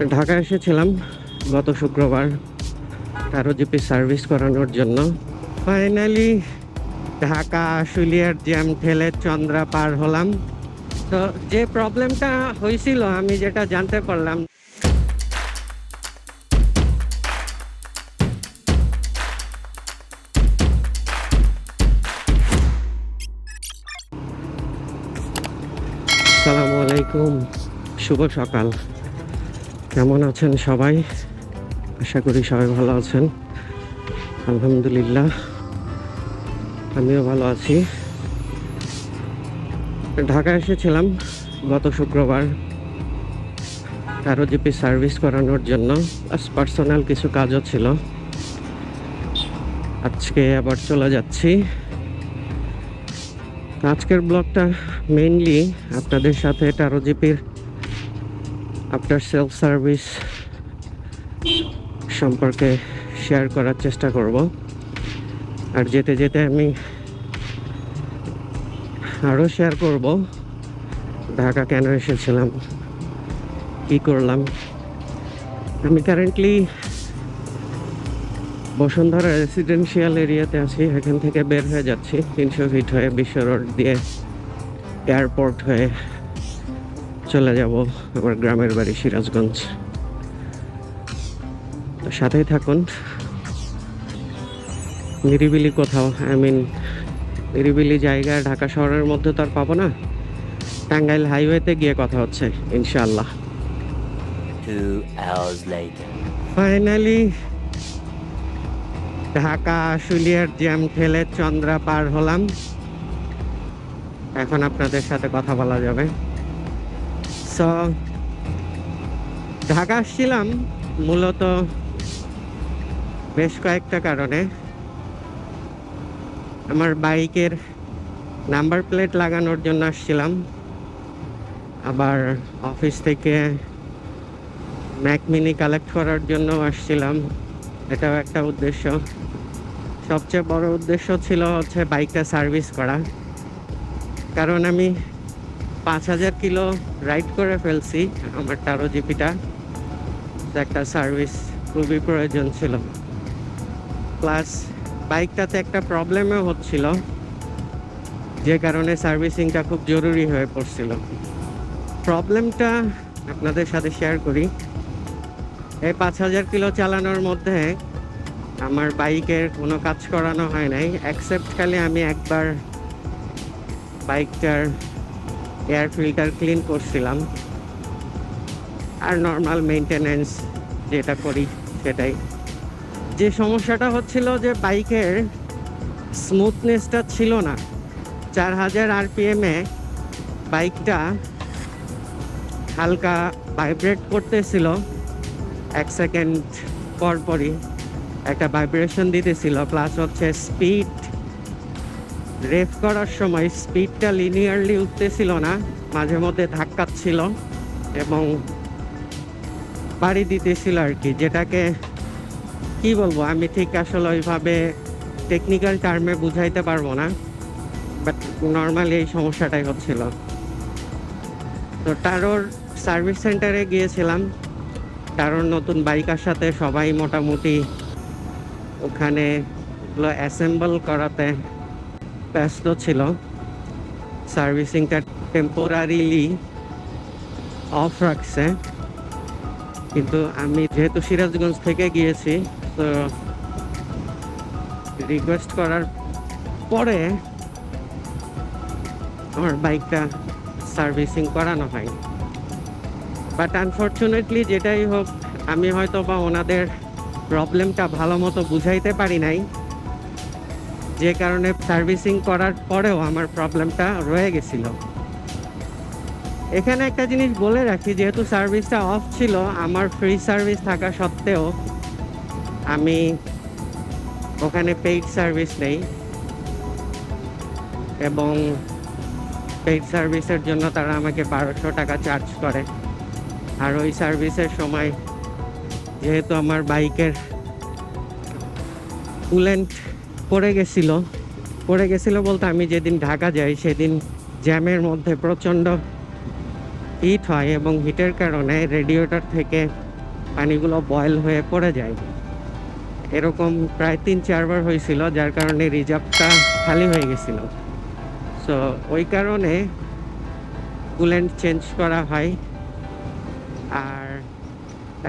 ঢাকা এসেছিলাম গত শুক্রবার টারো জিপি সার্ভিস করানোর জন্য। ফাইনালি ঢাকা আশুলিয়ার জ্যাম ঠেলে চন্দ্রা পার হলাম। তো যে প্রবলেমটা হয়েছিল আমি যেটা জানতে পারলাম, আসসালামু আলাইকুম, শুভ সকাল। কেমন আছেন সবাই? আশা করি সবাই ভালো আছেন। আলহামদুলিল্লাহ আমিও ভালো আছি। ঢাকা এসেছিলাম গত শুক্রবার টারো জিপি সার্ভিস করানোর জন্য, প্লাস পার্সোনাল কিছু কাজও ছিল। আজকে আবার চলে যাচ্ছি। আজকের ব্লগটা মেইনলি আপনাদের সাথে টারো জিপির আফটার সেলফ সার্ভিস সম্পর্কে শেয়ার করার চেষ্টা করব। আর যেতে যেতে আমি আরও শেয়ার করব ঢাকা কেন এসেছিলাম, কি করলাম। আমি কারেন্টলি বসুন্ধরা রেসিডেন্সিয়াল এরিয়াতে আছি। এখান থেকে বের হয়ে যাচ্ছি 300 ফিট হয়ে বিশ্ব রোড দিয়ে এয়ারপোর্ট হয়ে চলে যাব আমার গ্রামের বাড়ি সিরাজগঞ্জ। তো সাথেই থাকুন। নিরিবিলি কোথাও, নিরিবিলি জায়গা ঢাকা শহরের মধ্যে তো আর পাবো না। টাঙ্গাইল হাইওয়েতে গিয়ে কথা হচ্ছে ইনশাআল্লাহ। 2 hours later. ফাইনালি ঢাকা আশুলিয়ার জ্যাম ঠেলে চন্দ্রা পার হলাম। এখন আপনাদের সাথে কথা বলা যাবে। সো ঢাকা আসছিলাম মূলত বেশ কয়েকটা কারণে। আমার বাইকের নাম্বার প্লেট লাগানোর জন্য আসছিলাম, আবার অফিস থেকে ম্যাক মিনি কালেক্ট করার জন্য আসছিলাম, এটাও একটা উদ্দেশ্য। সবচেয়ে বড় উদ্দেশ্য ছিল হচ্ছে বাইকটা সার্ভিস করা, কারণ আমি 5000 কিলো রাইড করে ফেলছি আমার টারো জিপিটা। একটা সার্ভিস খুবই প্রয়োজন ছিল। প্লাস বাইকটাতে একটা প্রবলেমও হচ্ছিল, যে কারণে সার্ভিসিংটা খুব জরুরি হয়ে পড়ছিল। প্রবলেমটা আপনাদের সাথে শেয়ার করি। এই 5000 কিলো চালানোর মধ্যে আমার বাইকের কোনো কাজ করানো হয় নাই, এক্সেপ্ট খালি আমি একবার বাইকটার এয়ার ফিল্টার ক্লিন করছিলাম। আর নর্মাল মেইনটেনেন্স যেটা করি সেটাই। যে সমস্যাটা হচ্ছিল যে বাইকের স্মুথনেসটা ছিল না। 4000 আরপিএমে বাইকটা হালকা ভাইব্রেট করতেছিল, 1 সেকেন্ড পর পরই একটা ভাইব্রেশন দিতেছিল। প্লাস হচ্ছে স্পিড রেভ করার সময় স্পিডটা লিনিয়ারলি উঠতেছিল না, মাঝে মধ্যে ধাক্কাচ্ছিল এবং বাড়ি দিতেছিল আর কি। যেটাকে কি বলবো আমি ঠিক আসলে ওইভাবে টেকনিক্যাল টার্মে বুঝাইতে পারবো না, বাট নর্মালি এই সমস্যাটাই হচ্ছিল। তো টারোর সার্ভিস সেন্টারে গিয়েছিলাম। টারোর নতুন বাইকের সাথে সবাই মোটামুটি ওখানে অ্যাসেম্বল করাতে ব্যস্ত ছিল। সার্ভিসিংটা টেম্পোরারিলি অফ রাখছে, কিন্তু আমি যেহেতু সিরাজগঞ্জ থেকে গিয়েছি, তো রিকোয়েস্ট করার পরে আমার বাইকটা সার্ভিসিং করানো হয়। বাট আনফর্চুনেটলি যেটাই হোক, আমি হয়তো বা ওনাদের প্রবলেমটা ভালো মতো বুঝাইতে পারি নাই, যে কারণে সার্ভিসিং করার পরেও আমার প্রবলেমটা রয়ে গেছিল। এখানে একটা জিনিস বলে রাখি, যেহেতু সার্ভিসটা অফ ছিল, আমার ফ্রি সার্ভিস থাকা সত্ত্বেও আমি ওখানে পেইড সার্ভিস নেই, এবং পেইড সার্ভিসের জন্য তারা আমাকে 1200 টাকা চার্জ করে। আর ওই সার্ভিসের সময় যেহেতু আমার বাইকের কুলেন্ট পড়ে গেছিল বলতে আমি যেদিন ঢাকা যাই সেদিন জ্যামের মধ্যে প্রচণ্ড হিট হয়, এবং হিটের কারণে রেডিয়েটর থেকে পানিগুলো বয়েল হয়ে পড়ে যায়। এরকম প্রায় 3-4 বার হয়েছিল, যার কারণে রিজার্ভটা খালি হয়ে গেছিল। সো ওই কারণে কুলেন্ট চেঞ্জ করা হয়। আর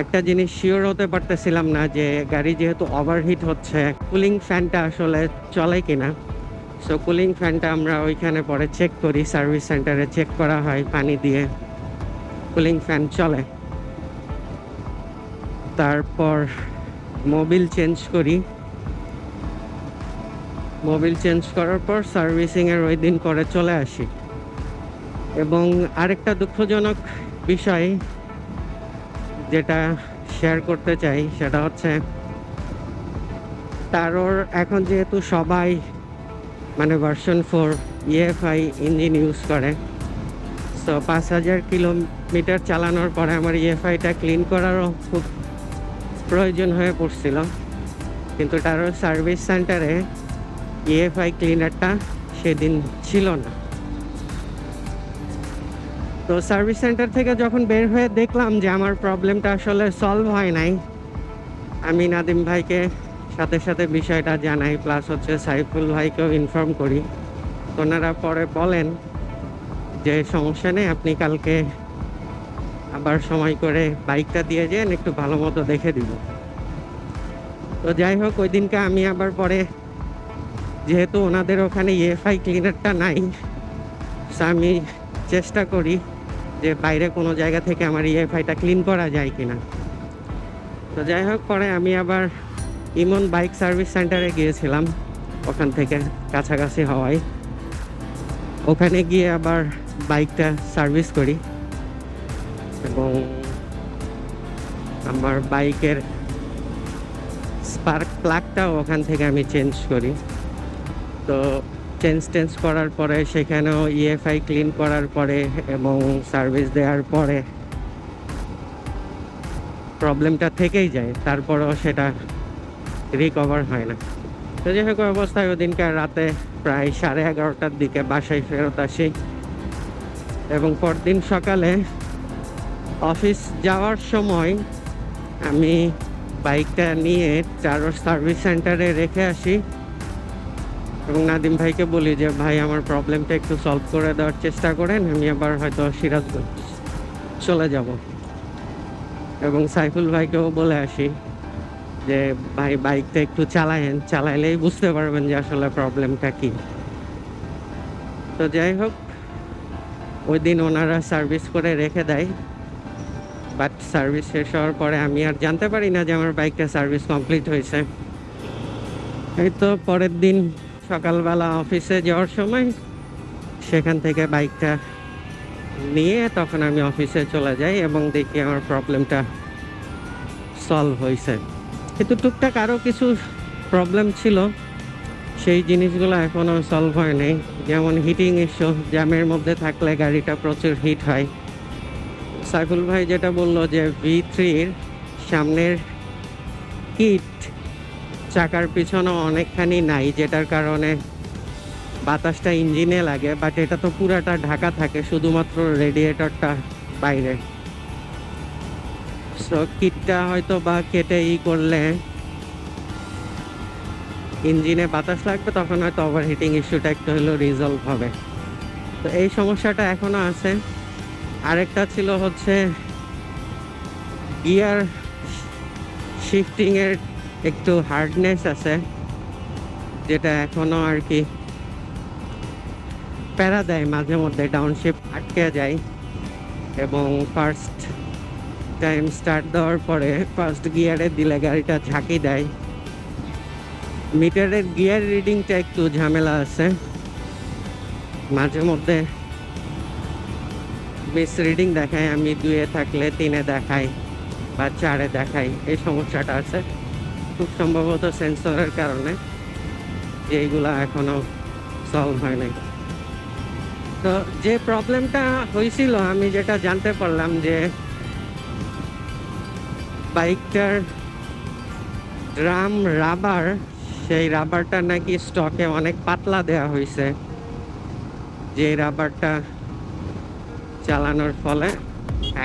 একটা জিনিস শিওর হতে পারতেছিলাম না যে গাড়ি যেহেতু ওভারহিট হচ্ছে, কুলিং ফ্যানটা আসলে চলে কিনা। সো কুলিং ফ্যানটা আমরা ওইখানে পরে চেক করি, সার্ভিস সেন্টারে চেক করা হয় পানি দিয়ে, কুলিং ফ্যান চলে। তারপর মোবিল চেঞ্জ করি, মোবিল চেঞ্জ করার পর সার্ভিসিংয়ের ওই দিন করে চলে আসি। এবং আরেকটা দুঃখজনক বিষয় যেটা শেয়ার করতে চাই সেটা হচ্ছে, তারোর এখন যেহেতু সবাই মানে ভার্সন 4 ইএফআই ইঞ্জিন ইউজ করে, সো 5000 কিলোমিটার চালানোর পরে আমার ইএফআইটা ক্লিন করারও খুব প্রয়োজন হয়ে পড়ছিল। কিন্তু তারোর সার্ভিস সেন্টারে ইএফআই ক্লিনারটা সেদিন ছিল না। তো সার্ভিস সেন্টার থেকে যখন বের হয়ে দেখলাম যে আমার প্রবলেমটা আসলে সলভ হয় নাই, আমি নাদিম ভাইকে সাথে সাথে বিষয়টা জানাই, প্লাস হচ্ছে সাইফুল ভাইকেও ইনফর্ম করি। ওনারা পরে বলেন যে সমস্যা নেই, আপনি কালকে আবার সময় করে বাইকটা দিয়ে যান, একটু ভালো মতো দেখে দিব। তো যাই হোক, ওই দিনকে আমি আবার পরে, যেহেতু ওনাদের ওখানে ইএফআই ক্লিনারটা নাই, আমি চেষ্টা করি যে বাইরে কোনো জায়গা থেকে আমার ইএফআইটা ক্লিন করা যায় কিনা। তো যাই হোক, পরে আমি আবার ইমন বাইক সার্ভিস সেন্টারে গিয়েছিলাম, ওখান থেকে কাছাকাছি হওয়ায়। ওখানে গিয়ে আবার বাইকটা সার্ভিস করি এবং আমার বাইকের স্পার্ক প্লাগটাও ওখান থেকে আমি চেঞ্জ করি। তো চেঞ্জ করার পরে সেখানেও ইএফআই ক্লিন করার পরে এবং সার্ভিস দেওয়ার পরে প্রবলেমটা থেকেই যায়, তারপরেও সেটা রিকভার হয় না। তো যাই হোক, অবস্থায় ওদিনকার রাতে প্রায় 11:30টার দিকে বাসায় ফেরত আসি এবং পরদিন সকালে অফিস যাওয়ার সময় আমি বাইকটা নিয়ে টারোর সার্ভিস সেন্টারে রেখে আসি এবং নাদিম ভাইকে বলি যে ভাই, আমার প্রবলেমটা একটু সলভ করে দেওয়ার চেষ্টা করেন, আমি আবার হয়তো সিরাজগঞ্জ চলে যাব। এবং সাইফুল ভাইকেও বলে আসি যে ভাই, বাইকটা একটু চালাইলেই বুঝতে পারবেন যে আসলে প্রবলেমটা কি। তো যাই হোক, ওই দিন ওনারা সার্ভিস করে রেখে দেয়, বাট সার্ভিস শেষ হওয়ার পরে আমি আর জানতে পারি না যে আমার বাইকটা সার্ভিস কমপ্লিট হয়েছে। এই তো পরের দিন সকালবেলা অফিসে যাওয়ার সময় সেখান থেকে বাইকটা নিয়ে তখন আমি অফিসে চলে যাই এবং দেখি আমার প্রবলেমটা সলভ হয়েছে। কিন্তু টুকটাক আরও কিছু প্রবলেম ছিল, সেই জিনিসগুলো এখনও সলভ হয় নাই। যেমন হিটিং ইস্যু, জ্যামের মধ্যে থাকলে গাড়িটা প্রচুর হিট হয়। সাইফুল ভাই যেটা বললো যে V3-র সামনের হিট চাকার পিছনে অনেকখানি নাই, যেটার কারণে বাতাসটা ইঞ্জিনে লাগে, বাট এটা তো পুরাটা ঢাকা থাকে, শুধুমাত্র রেডিয়েটরটা বাইরে। সো কিটটা হয়তো বা কেটে করলে ইঞ্জিনে বাতাস লাগবে, তখন হয়তো ওভারহিটিং ইস্যুটা একটু হলেও রিজলভ হবে। তো এই সমস্যাটা এখনো আছে। আরেকটা ছিল হচ্ছে গিয়ার শিফটিংয়ের একটু হার্ডনেস আছে, যেটা এখনো আর কি প্যারা দেয়, মাঝে মধ্যে ডাউনশিফট আটকে যায় এবং ফার্স্ট টাইম স্টার্ট দেওয়ার পরে ফার্স্ট গিয়ারে দিলে গাড়িটা ঝাঁকি দেয়। মিটারের গিয়ার রিডিংটা একটু ঝামেলা আছে, মাঝে মধ্যে মিস রিডিং দেখায়, আমি 2-এ থাকলে 3-এ দেখাই বা 4-এ দেখাই। এই সমস্যাটা আছে, খুব সম্ভবত সেন্সরের কারণে, এইগুলা এখনো সলভ হয় নাই। তো যে প্রবলেমটা হয়েছিল, আমি যেটা জানতে পারলাম যে বাইকটার ড্রাম রাবার, সেই রাবারটা নাকি স্টকে অনেক পাতলা দেওয়া হয়েছে, যে রাবারটা চালানোর ফলে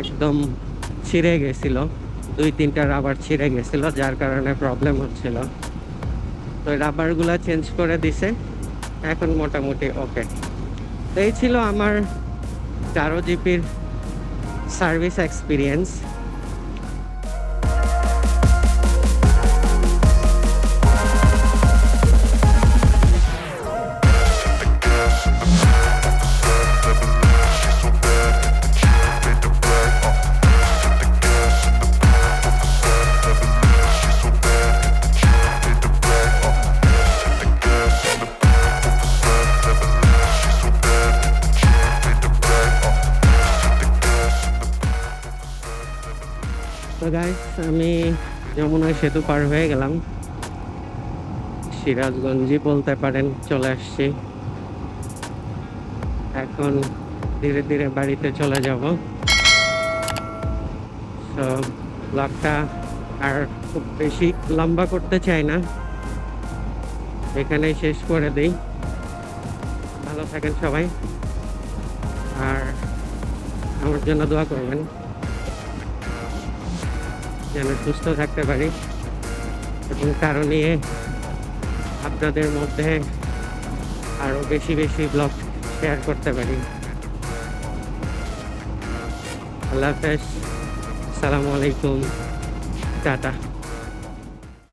একদম ছিঁড়ে গেছিল। 2-3টা রাবার ছিঁড়ে গেছিল, যার কারণে প্রবলেম হচ্ছিল। তো রাবারগুলা চেঞ্জ করে দিছে, এখন মোটামুটি ওকে। তো এই ছিল আমার টারো জিপির সার্ভিস এক্সপিরিয়েন্স। তো গাইস, আমি যমুনা সেতু পার হয়ে গেলাম, সিরাজগঞ্জই বলতে পারেন, চলে আসছি। এখন ধীরে ধীরে বাড়িতে চলে যাব। তো ব্লগটা আর খুব বেশি লম্বা করতে চাই না, এখানেই শেষ করে দিই। ভালো থাকেন সবাই, আর আমার জন্য দোয়া করবেন যেন সুস্থ থাকতে পারি এবং কারো নিয়ে আপনাদের মধ্যে আরো বেশি বেশি ব্লগ শেয়ার করতে পারি। আল্লাহ হাফেজ, আসসালামু আলাইকুম, টাটা।